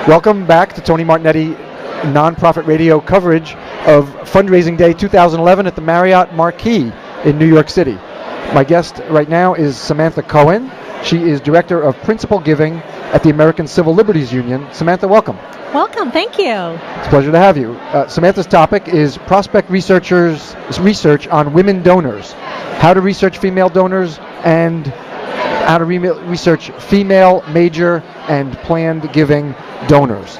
Welcome back to Tony Martignetti nonprofit radio coverage of Fundraising Day 2011 at the Marriott Marquis in New York City. My guest right now is Samantha Cohen. She is Director of Principal Giving at the American Civil Liberties Union. Samantha, welcome. Welcome, thank you. It's a pleasure to have you. Samantha's topic is prospect researchers' research on women donors, how to research female donors, and how to research female, major, and planned giving donors.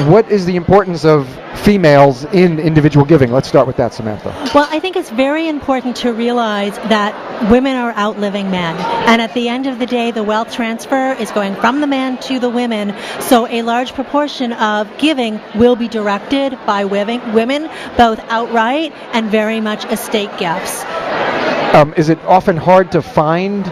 What is the importance of females in individual giving? Let's start with that, Samantha. Well, I think it's very important to realize that women are outliving men. And at the end of the day, the wealth transfer is going from the men to the women. So a large proportion of giving will be directed by women, both outright and very much estate gifts. Is it often hard to find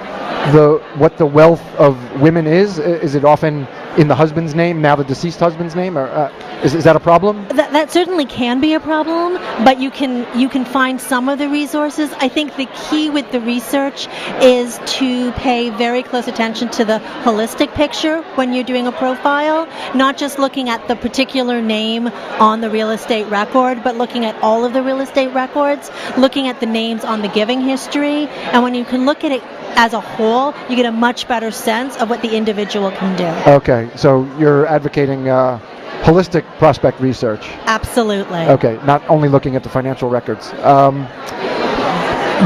what the wealth of women is? Is it often in the husband's name, now the deceased husband's name, or is that a problem? That certainly can be a problem, but you can find some of the resources. I think the key with the research is to pay very close attention to the holistic picture when you're doing a profile, not just looking at the particular name on the real estate record, but looking at all of the real estate records, looking at the names on the giving history, and when you can look at it as a whole, you get a much better sense of what the individual can do. Okay, so you're advocating holistic prospect research. Absolutely. Okay, not only looking at the financial records.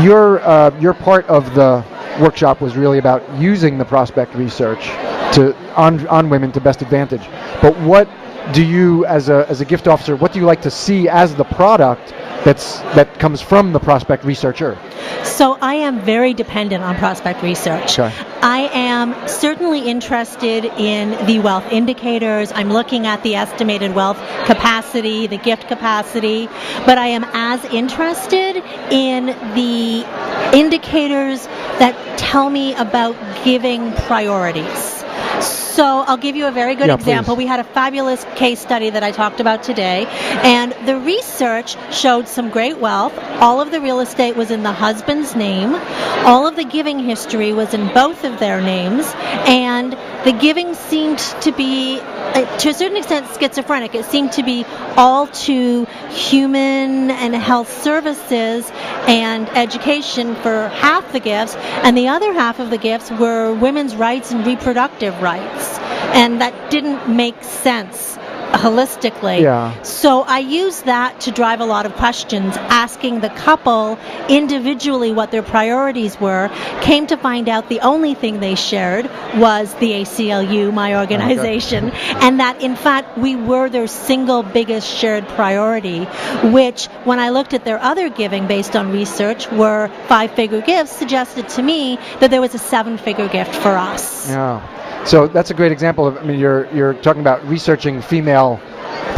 Your part of the workshop was really about using the prospect research on women to best advantage. But what do you, as a gift officer, what do you like to see as the product that comes from the prospect researcher? So I am very dependent on prospect research. Okay. I am certainly interested in the wealth indicators. I'm looking at the estimated wealth capacity, the gift capacity, but I am as interested in the indicators that tell me about giving priorities. So I'll give you a very good example. Please. We had a fabulous case study that I talked about today, and the research showed some great wealth. All of the real estate was in the husband's name. All of the giving history was in both of their names, and the giving seemed to be, to a certain extent, schizophrenic. It seemed to be all to human and health services and education for half the gifts, and the other half of the gifts were women's rights and reproductive rights. And that didn't make sense holistically. Yeah. So I used that to drive a lot of questions, asking the couple individually what their priorities were. Came to find out the only thing they shared was the ACLU, my organization, and that in fact we were their single biggest shared priority, which when I looked at their other giving based on research were 5-figure gifts, suggested to me that there was a 7-figure gift for us. Yeah. So that's a great example of, you're talking about researching female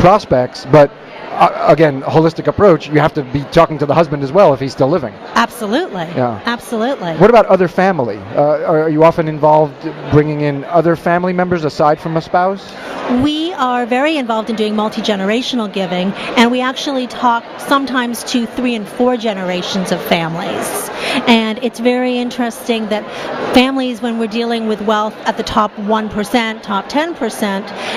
prospects, but again, holistic approach, you have to be talking to the husband as well if he's still living. Absolutely. Yeah. Absolutely. What about other family? Are you often involved bringing in other family members aside from a spouse? We are very involved in doing multi-generational giving, and we actually talk sometimes to 3 and 4 generations of families. And it's very interesting that families, when we're dealing with wealth at the top 1%, top 10%,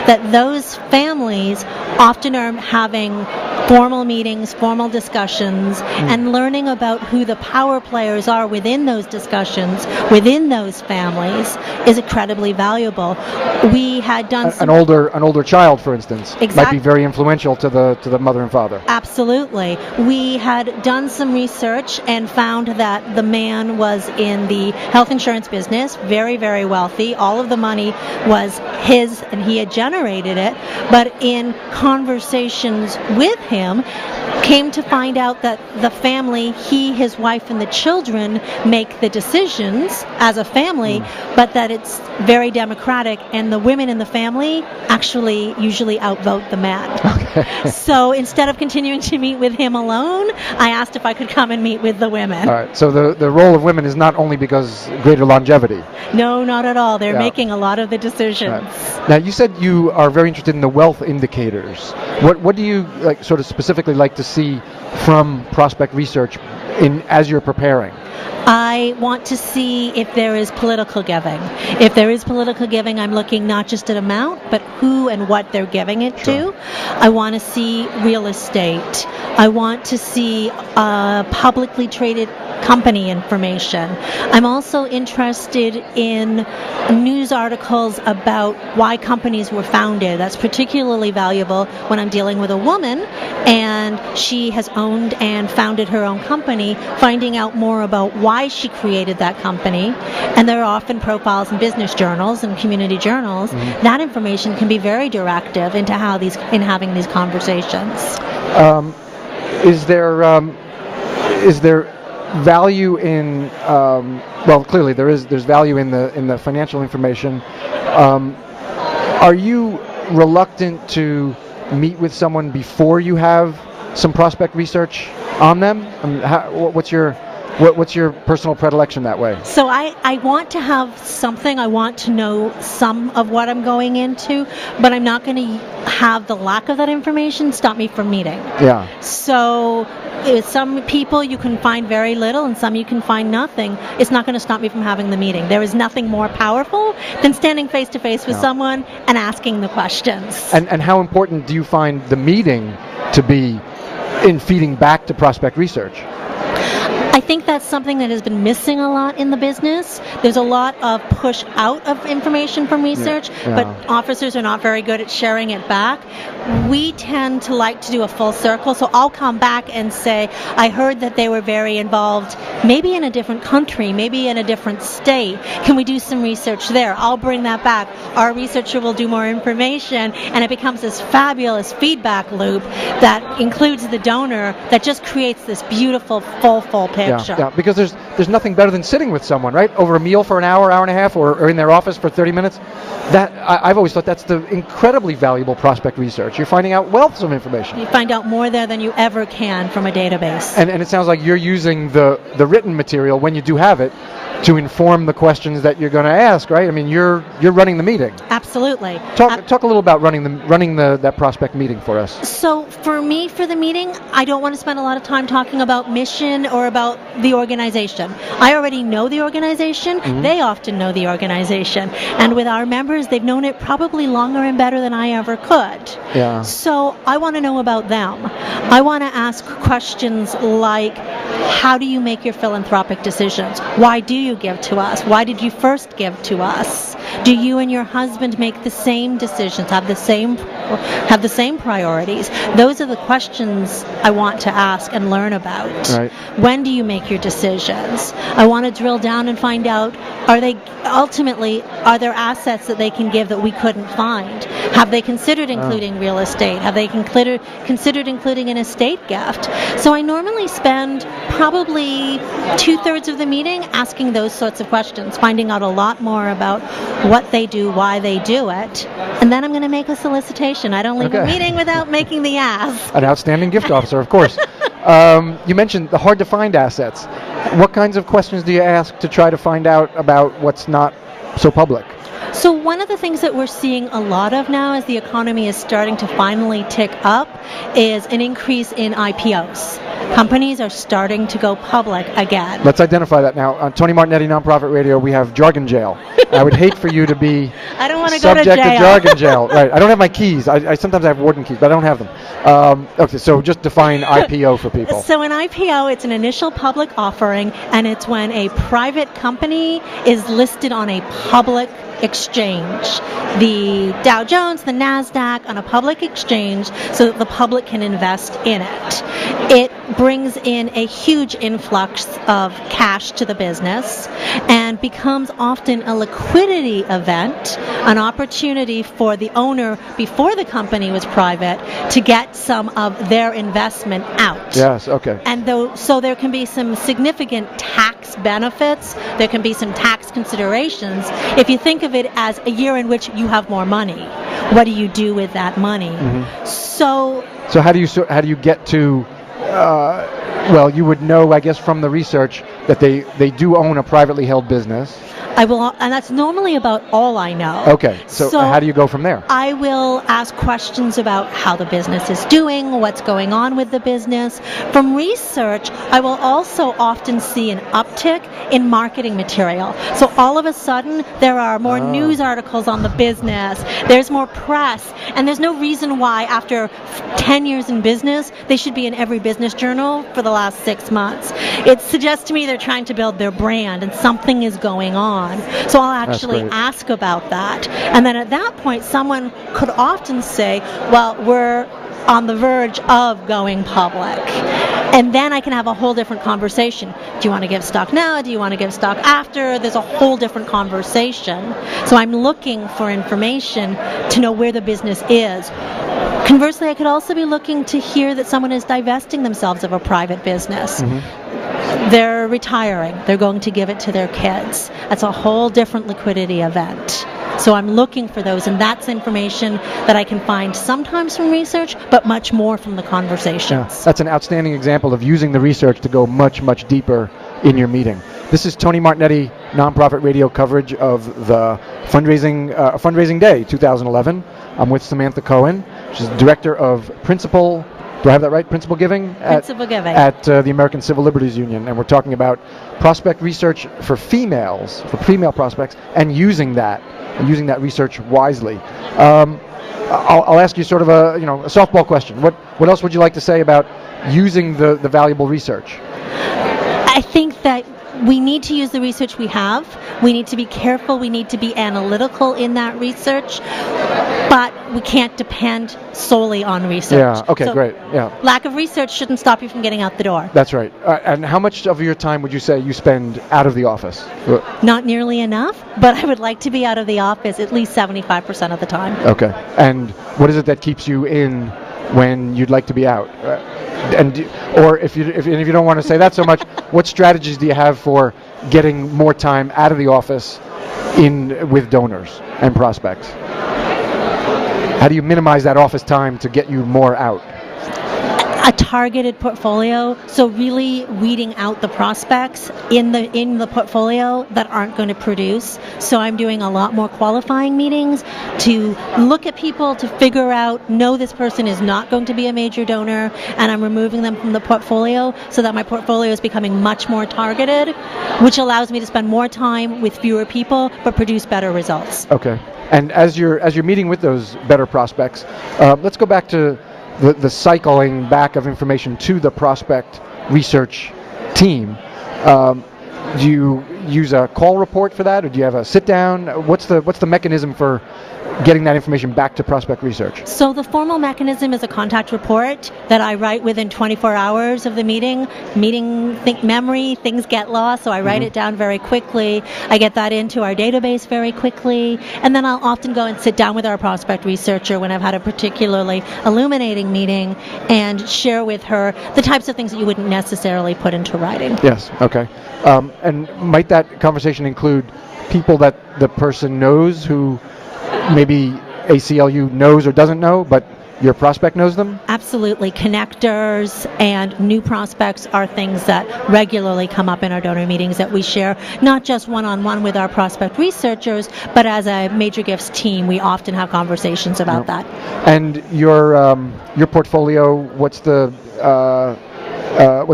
that those families often are having formal meetings, formal discussions, and learning about who the power players are within those discussions, within those families, is incredibly valuable. We had done an older child, for instance, might be very influential to the mother and father. Absolutely. We had done some research and found that the man was in the health insurance business, very, very wealthy. All of the money was his, and he had generated it. But in conversations with him, came to find out that the family, he, his wife, and the children make the decisions as a family, but that it's very democratic, and the women in the family actually usually outvote the man. Okay. So instead of continuing to meet with him alone, I asked if I could come and meet with the women. All right. So the role of women is not only because greater longevity. No, not at all. They're making a lot of the decisions. Right. Now, you said you are very interested in the wealth indicators. What do you sort of specifically like to see from prospect research as you're preparing? I want to see if there is political giving. If there is political giving, I'm looking not just at amount, but who and what they're giving it Sure. to. I want to see real estate. I want to see publicly traded company information. I'm also interested in news articles about why companies were founded. That's particularly valuable when I'm dealing with a woman and she has owned and founded her own company, finding out more about why she created that company. And there are often profiles in business journals and community journals. Mm-hmm. That information can be very directive into in having these conversations. Is there value in well, clearly there's value in the financial information. Are you reluctant to meet with someone before you have some prospect research on them? What's your personal predilection that way? So I want to have something. I want to know some of what I'm going into, but I'm not going to have the lack of that information stop me from meeting. Yeah. So some people you can find very little and some you can find nothing. It's not going to stop me from having the meeting. There is nothing more powerful than standing face to face with someone and asking the questions. And how important do you find the meeting to be in feeding back to prospect research? I think that's something that has been missing a lot in the business. There's a lot of push out of information from research, but officers are not very good at sharing it back. We tend to like to do a full circle, so I'll come back and say, I heard that they were very involved, maybe in a different country, maybe in a different state. Can we do some research there? I'll bring that back. Our researcher will do more information, and it becomes this fabulous feedback loop that includes the donor that just creates this beautiful, full picture. Yeah, because there's nothing better than sitting with someone, right? Over a meal for an hour and a half, or in their office for 30 minutes. That I've always thought that's the incredibly valuable prospect research. You're finding out wealth of information. You find out more there than you ever can from a database. And it sounds like you're using the written material when you do have it to inform the questions that you're going to ask, right? I mean, you're running the meeting. Absolutely. Talk a little about running that prospect meeting for us. So for me, for the meeting, I don't want to spend a lot of time talking about mission or about the organization. I already know the organization. Mm-hmm. They often know the organization. And with our members, they've known it probably longer and better than I ever could. Yeah. So I want to know about them. I want to ask questions like, how do you make your philanthropic decisions? Why do you give to us? Why did you first give to us? Do you and your husband make the same decisions, have the same priorities? Those are the questions I want to ask and learn about. Right. When do you make your decisions? I want to drill down and find out, are there assets that they can give that we couldn't find? Have they considered including real estate? Have they considered including an estate gift? So I normally spend probably 2/3 of the meeting asking those sorts of questions, finding out a lot more about what they do, why they do it, and then I'm going to make a solicitation. I don't leave a meeting without making the ask. An outstanding gift officer, of course. You mentioned the hard-to-find assets. What kinds of questions do you ask to try to find out about what's not so public? So one of the things that we're seeing a lot of now as the economy is starting to finally tick up is an increase in IPOs. Companies are starting to go public again. Let's identify that now. On Tony Martignetti Nonprofit Radio, we have jargon jail. I would hate for you to be I don't want to go to subject jail. to jargon jail. Right. I don't have my keys. I sometimes have warden keys, but I don't have them. Okay, so just define IPO for people. So an IPO, it's an initial public offering, and it's when a private company is listed on a public exchange. The Dow Jones, the NASDAQ, on a public exchange so that the public can invest in it. It brings in a huge influx of cash to the business and becomes often a liquidity event, an opportunity for the owner before the company was private to get some of their investment out. Yes, okay. And so there can be some significant tax benefits, there can be some tax considerations. If you think of it as a year in which you have more money, what do you do with that money? Mm-hmm. So how do you get to well, you would know, I guess, from the research that they do own a privately held business. I will, and that's normally about all I know. Okay, so how do you go from there? I will ask questions about how the business is doing, what's going on with the business. From research, I will also often see an uptick in marketing material. So all of a sudden, there are more news articles on the business, there's more press, and there's no reason why after 10 years in business, they should be in every business journal for the last 6 months. It suggests to me they're trying to build their brand and something is going on. So I'll actually ask about that. And then at that point, someone could often say, well, we're on the verge of going public. And then I can have a whole different conversation. Do you want to give stock now? Do you want to give stock after? There's a whole different conversation. So I'm looking for information to know where the business is. Conversely, I could also be looking to hear that someone is divesting themselves of a private business. They're retiring. They're going to give it to their kids. That's a whole different liquidity event. So I'm looking for those, and that's information that I can find sometimes from research, but much more from the conversations. Yeah, that's an outstanding example of using the research to go much, much deeper in your meeting. This is Tony Martignetti, nonprofit radio coverage of the fundraising day 2011. I'm with Samantha Cohen. She's Director of Principal, do I have that right? Principal Giving? Principal Giving. At the American Civil Liberties Union. And we're talking about prospect research for females, for female prospects, and using that research wisely. I'll ask you sort of a softball question. What else would you like to say about using the valuable research? I think that we need to use the research we have. We need to be careful. We need to be analytical in that research. But we can't depend solely on research. Yeah, okay, so great. Yeah. Lack of research shouldn't stop you from getting out the door. That's right. And how much of your time would you say you spend out of the office? Not nearly enough, but I would like to be out of the office at least 75% of the time. Okay. And what is it that keeps you in when you'd like to be out? Or if you don't want to say that so much, what strategies do you have for getting more time out of the office with donors and prospects? How do you minimize that office time to get you more out? A targeted portfolio, so really weeding out the prospects in the portfolio that aren't going to produce. So I'm doing a lot more qualifying meetings to look at people to figure out, no, this person is not going to be a major donor, and I'm removing them from the portfolio so that my portfolio is becoming much more targeted, which allows me to spend more time with fewer people but produce better results. Okay. And as you're meeting with those better prospects, let's go back to the cycling back of information to the prospect research team. Do you use a call report for that, or do you have a sit down? What's the mechanism for getting that information back to prospect research? So the formal mechanism is a contact report that I write within 24 hours of the meeting. Memory, things get lost, so I write it down very quickly. I get that into our database very quickly, and then I'll often go and sit down with our prospect researcher when I've had a particularly illuminating meeting and share with her the types of things that you wouldn't necessarily put into writing. Yes, okay. And might that conversation include people that the person knows who maybe ACLU knows or doesn't know, but your prospect knows them? Absolutely. Connectors and new prospects are things that regularly come up in our donor meetings that we share, not just one-on-one with our prospect researchers, but as a Major Gifts team, we often have conversations about that. And your portfolio, what's the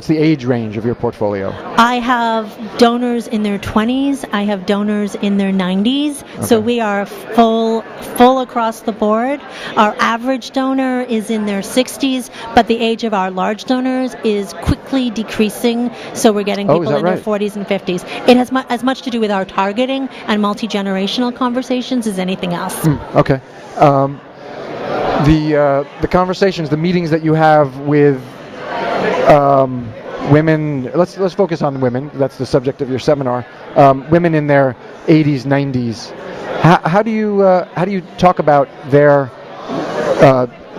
age range of your portfolio? I have donors in their 20s. I have donors in their 90s. Okay. So we are full across the board. Our average donor is in their 60s, but the age of our large donors is quickly decreasing. So we're getting people in their 40s and 50s. It has as much to do with our targeting and multi-generational conversations as anything else. Okay. The conversations, the meetings that you have with women, let's focus on women. That's the subject of your seminar. Women in their 80s, 90s. How do you talk about their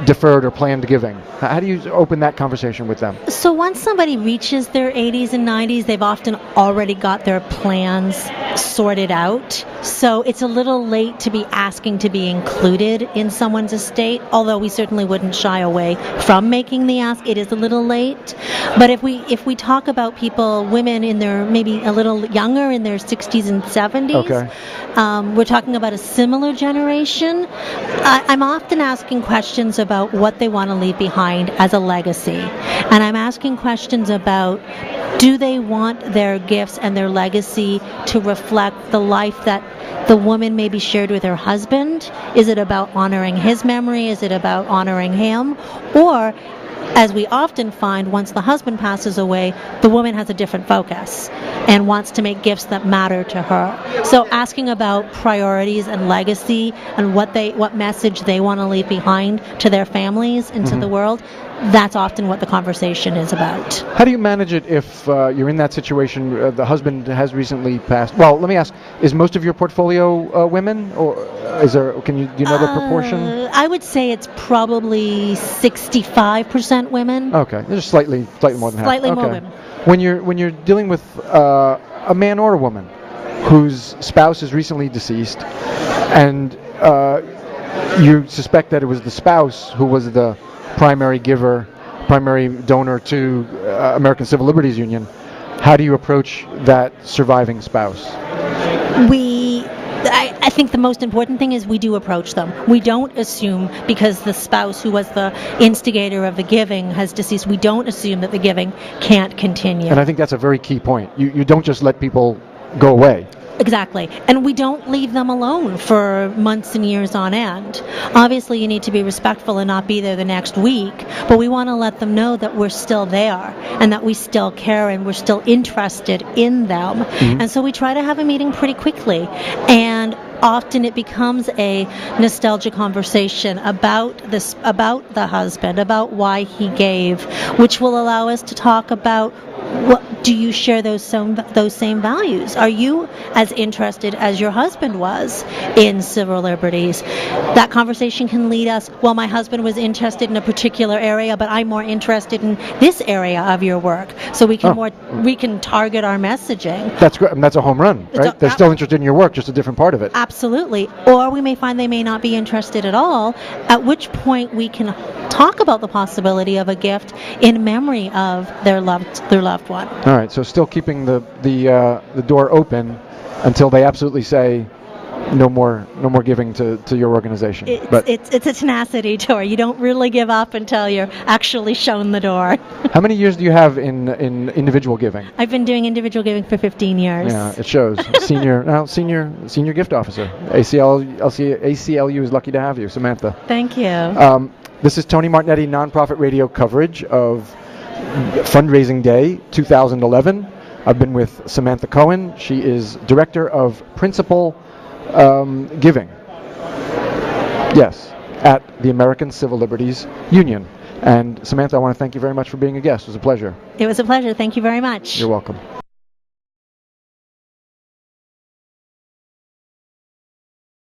deferred or planned giving? How do you open that conversation with them? So once somebody reaches their 80s and 90s, they've often already got their plans sorted out. So it's a little late to be asking to be included in someone's estate, although we certainly wouldn't shy away from making the ask. It is a little late. But if we talk about people, women in their maybe a little younger, in their 60s and 70s, we're talking about a similar generation. I'm often asking questions about what they want to leave behind as a legacy. And I'm asking questions about, do they want their gifts and their legacy to reflect the life that the woman maybe shared with her husband? Is it about honoring his memory? Is it about honoring him? Or, as we often find, once the husband passes away, the woman has a different focus and wants to make gifts that matter to her. So asking about priorities and legacy and what message they want to leave behind to their families and to the world, that's often what the conversation is about. How do you manage it if you're in that situation? The husband has recently passed. Well, let me ask: is most of your portfolio women, or is there? Do you know the proportion? I would say it's probably 65% women. Okay, just slightly more than half. Slightly more women. When you're dealing with a man or a woman whose spouse is recently deceased, and you suspect that it was the spouse who was the primary giver, primary donor to American Civil Liberties Union, how do you approach that surviving spouse? I think the most important thing is we do approach them. We don't assume because the spouse who was the instigator of the giving has deceased, we don't assume that the giving can't continue. And I think that's a very key point. You don't just let people go away. Exactly. And we don't leave them alone for months and years on end. Obviously, you need to be respectful and not be there the next week, but we want to let them know that we're still there and that we still care and we're still interested in them. And so we try to have a meeting pretty quickly. And often it becomes a nostalgia conversation about the husband, about why he gave, which will allow us to talk about, what do you share those same values? Are you as interested as your husband was in civil liberties? That conversation can lead us, well, my husband was interested in a particular area, but I'm more interested in this area of your work. So we can target our messaging. That's great. That's a home run, right? They're still interested in your work, just a different part of it. Absolutely. Or we may find they may not be interested at all, at which point we can talk about the possibility of a gift in memory of their loved one. All right, so still keeping the door open until they absolutely say no more giving to your organization. It's a tenacity tour. You don't really give up until you're actually shown the door. How many years do you have in individual giving? I've been doing individual giving for 15 years. Yeah, it shows. Senior gift officer. ACLU is lucky to have you, Samantha. Thank you. This is Tony Martignetti, nonprofit radio coverage of Fundraising Day 2011. I've been with Samantha Cohen. She is Director of Principal Giving. Yes, at the American Civil Liberties Union. And Samantha, I want to thank you very much for being a guest. It was a pleasure. It was a pleasure. Thank you very much. You're welcome.